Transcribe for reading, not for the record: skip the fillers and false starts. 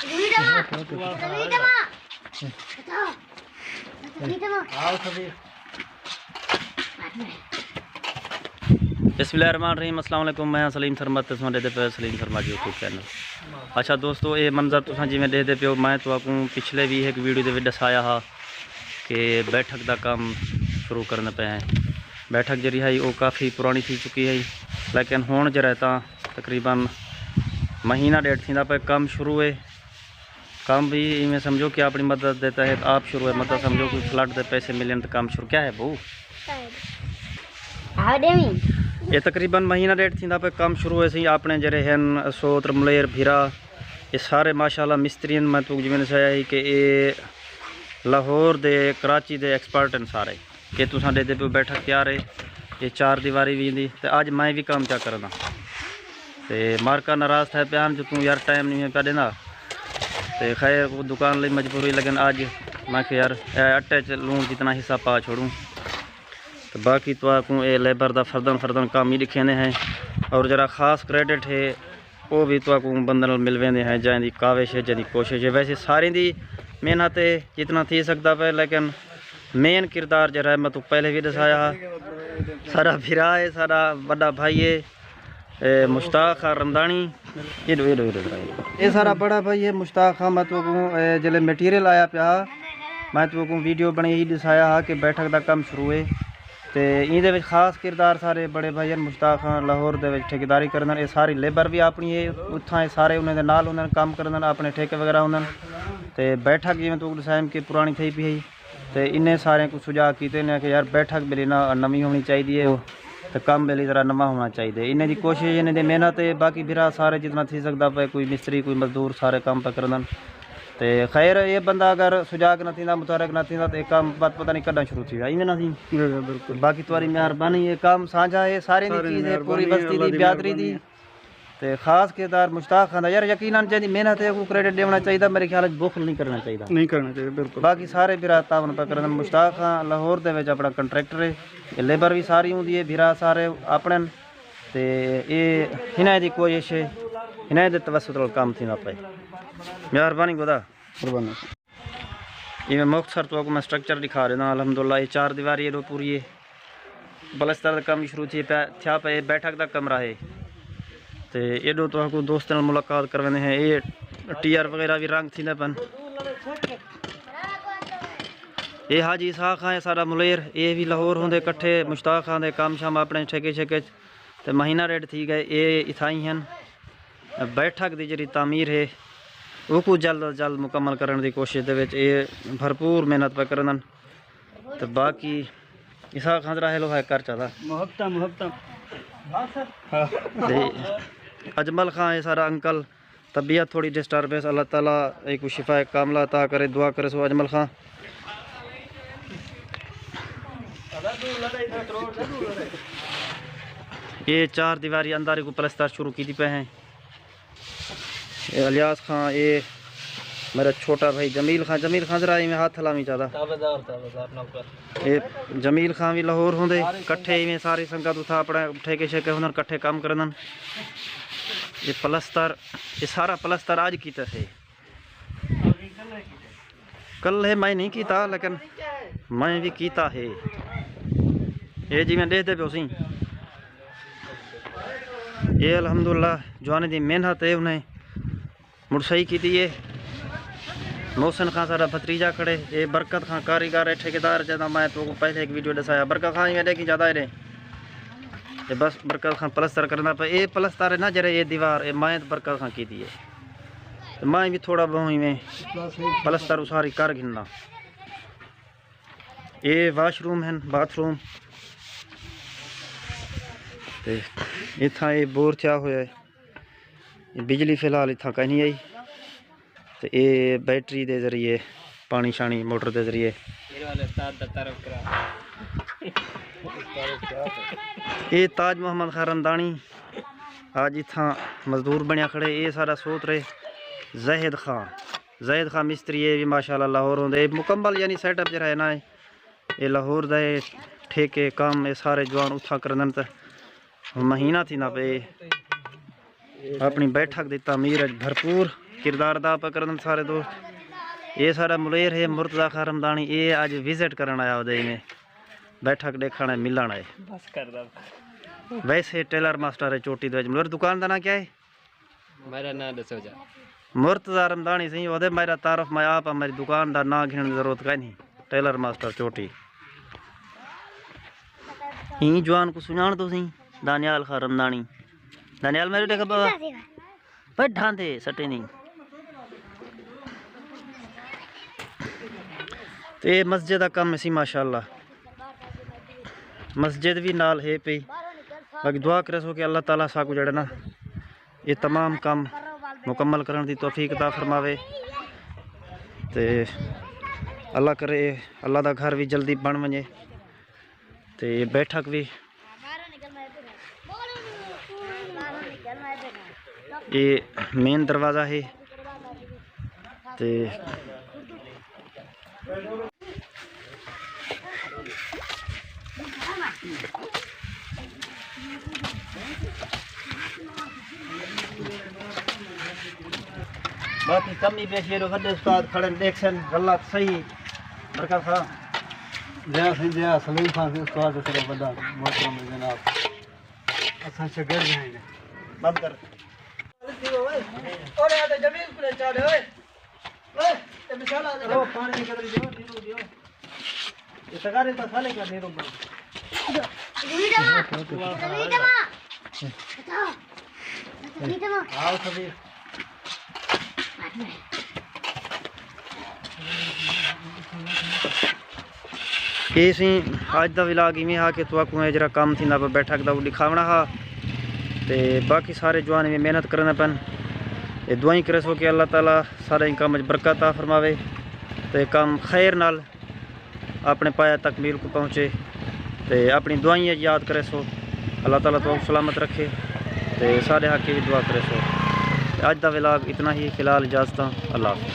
बिस्मिल्लाहिर्रहमानिर्रहीम। अस्सलाम वालेकुम। मैं सलीम शर्मा तुम देखते पे सलीम शर्मा यूट्यूब चैनल। अच्छा दोस्तों, ये मंजर तुम जिमें देखते पे हो, मैं तो आपको पिछले भी एक वीडियो के दसाया हा कि बैठक का काम शुरू करने पे हैं। बैठक जी है वो काफ़ी पुरानी थी चुकी है, लेकिन हुण जरा तकरीबन महीना डेढ़ थी पे काम शुरू है। काम भी इवें समझो कि अपनी मदद देता है, आप शुरू है मतलब समझो कि फ्लड के पैसे मिले तो काम शुरू क्या है बहू। ये तकरीबन महीना डेढ़ थी पे काम शुरू है सी। अपने जरे हैं सोत्र मलेर भीरा ये सारे माशाल्लाह मिस्त्रियन मैं तू जिमें दसाया ही कि ये लाहौर दे कराची दे एक्सपर्ट हैं सारे कि तुसा दे पे बैठक तैयार है। ये चार दीवारी भी दी तो अज मैं भी काम क्या करना तो मार्का नाराज़ था प्यान जो तू यार टाइम नहीं है पे देना तो खैर वो दुकान ली मजबूरी, लेकिन अज मैं यार आटे च लून जितना हिस्सा पा छोड़ूँ तो बाकी तो आपको ये लेबर का फर्दन काम ही दिखे हैं। और जरा खास क्रेडिट है वो भी तो आपको बंद मिल वेंदे हैं जैसी काविश है जैसी कोशिश है। वैसे सारी दी मेहनत है जितना थी सकता पे, लेकिन मेन किरदार जरा मैं तो पहले भी दसाया सारा भिरा है, सारा बड़ा भाई है मुश्ताक खां रमदानी। ये सारा बड़ा भाई है मुश्ताक खां। मैं तो जल्द मटीरियल आया पिया मैं तो वीडियो बनी ही दसाया हा कि बैठक का काम शुरू है तो ये खास किरदार सारे बड़े भाई मुश्ताक खां लाहौर के ठेकेदारी करन। ये सारी लेबर भी अपनी है उतना सारे उन्होंने नाल उन्होंने काम करन अपने ठेके वगैरह होंगे तो बैठक जिमें तू दसाया कि पुरानी थी पी तो इन्हें सारे को सुझाव किए ने कि यार बैठक बेली ना नवी होनी चाहिए तो काम बेली जरा नवा होना चाहिए। इन्हें की कोशिश इन्हें दी मेहनत है। बाकी बिरा सारे जितना थी सकता पे कोई मिस्त्री कोई मजदूर सारे काम पे करन तो खैर ये बंदा अगर सुजाग न थी मुतारक न थी तो काम बात पता नहीं कदा शुरू थी इवें ना थी। बिल्कुल बाकी तुम्हारी मेहरबानी ये काम साझा है सारे चीज़ है पूरी बस्ती की बिरादरी दी तो खास किरदार मुश्ताक खां यार यकीनन जी मेहनत है को क्रेडिट देना चाहिए। मेरे ख्याल बुखल नहीं करना चाहिए बिल्कुल। बाकी सारे बिरा तावन पर कर मुश्ताक खां लाहौर के अपना कंट्रैक्टर है लेबर भी सारी होंगी है बिरा सारे अपने तो ये इन्हें की कोशिश है इन्हें तवसुत काम थी पे मेहरबानी खुदा इवें मुख्तसर तो मैं स्ट्रक्चर दिखा रहा अल्हम्दुलिल्लाह। ये चार दीवारी है पूरी है प्लस्तर का काम शुरू थी थया पे बैठक का कमरा है तो एडो तो दोस्तों नाल मुलाकात करवाने हैं। ये टीआर वगैरह भी रंग थी पन ये हाजी इसाक खां सारा मुलेर ये भी लाहौर होंगे कट्ठे मुश्ताक खां दे काम शाम अपने ठेके शेके तो महीना डेढ़ थी गए ये इथाई हैं। बैठक की जी तामीर है वो जल्द अज जल्द मुकम्मल करने की कोशिश ये भरपूर मेहनत पे करन तो बाकी इसाक खां हेलो है कर चला अजमल खां ये सारा अंकल तबीयत थोड़ी डिस्टर्बेंस अल्लाह ताला एक शिफा कामला अता करे दुआ करे सो अजमल खां। ये चार दीवारी अंदर को प्लस्तर शुरू की पे हैं। ये अलियास खां ये मेरा छोटा भाई जमील खां जरा इवें हाथ हलावी चाहता ये जमील खां भी लाहौर होंगे कट्ठे इवें सारी संगत उठा अपने ठेके शेके होंगे कट्ठे काम करन। ये प्लस्तर ये सारा प्लस्तर आज किया थे कल है मैं नहीं किया लेकिन मैं भी किया है ये जिमें देखते पे उसी ये अल्हम्दुलिल्लाह जवानी की मेहनत है उन्हें मुड़ सही की है। मोहसिन खां सारा भतीजा खड़े ये बरकत खां कारीगर है ठेकेदार जदा मैं तो पहले एक वीडियो दसाया बरकत खां इवें देखी ज़्यादा है ये बस बरकत खां प्लस्तर करना पे ये प्लस्तर है ना जरे ये दीवार ये मैं बरकत खां की है तो मैं भी थोड़ा बहुत इवें प्लस्तर उसारी कर गिनना। ये वाशरूम है बाथरूम तो इतना ये बोर थया हुआ है बिजली फिलहाल इतना कहीं नहीं आई तो ये बैटरी के जरिए पानी शानी मोटर के जरिए ये ताज मोहम्मद खां रमदानी आज इतना मजदूर बनया खड़े। ये सारा सोच रहे जहीद खां मिस्त्री ये भी माशाल्लाह लाहौर होंगे मुकम्मल यानी सेटअप जरा है ना ये लाहौर दे ठेके काम ये सारे जवान उठा करन तो महीना थी ना पे अपनी बैठक की तामीर भरपूर किरदार अदा पे करन सारे दोस्त। ये सारा मुलेर है मुर्तज़ा खां रमदानी, ये आज विजिट करन आया उदय में, बैठक देखना मिलन है। बस कर दो। वैसे टेलर मास्टर है चोटी दे मुलेर। दुकान का ना क्या है? मेरा नाम दसो जा। मुर्तज़ा रमदानी सही ओदे मेरा तारफ मैं आप मेरी दुकान का ना घिन जरूरत का नहीं। टेलर मास्टर चोटी ही जवान को सुनान तो सही दानियाल खां रमदानी। दानियाल मेरे देखा बाबा पर ढांधे सटे नहीं। तो ये मस्जिद का कम सी माशाअल्लाह, मस्जिद भी नाल है पे। बाकी दुआ करे सो कि अल्लाह ताला साकू जड़े ना ये तमाम काम मुकम्मल करने की तौफीक अता फरमावे। ते अल्लाह करे अल्लाह का घर भी जल्दी बन वने। ते बैठक भी ये मेन दरवाज़ा है। ते बाकी कमी पेशी वड्डे उस्ताद खड़े देखसन गलत सही बरकत खां जय सिंह जय सलीम खान के उस्ताद से बड़ा मोहतरम जनाब असा शगर हैं। बंद कर और यार जमीन पे चढ़ ओए ओए ते मिसाला ओ पानी निकल दियो ये सगारे तो साले का नेरो बन आओ सभी ये सी आज का विलाग इवें हा कि तुआकू जरा काम थी बैठक का दिखावना हा। ते बाकी सारे जवान में मेहनत करना पैन। ये दुआई करे सो कि अल्लाह ताला सारे काम बरकत आ फरमावे। ते काम खैर नाल अपने पाया तकमील को पहुँचे। ते अपनी दुआइयाँ याद करे सो अल्लाह ताला तो सलामत रखे। ते सारे हक की भी दुआ करे सो। अज का विलाग इतना ही, फिलहाल इजाज़त। अल्लाह।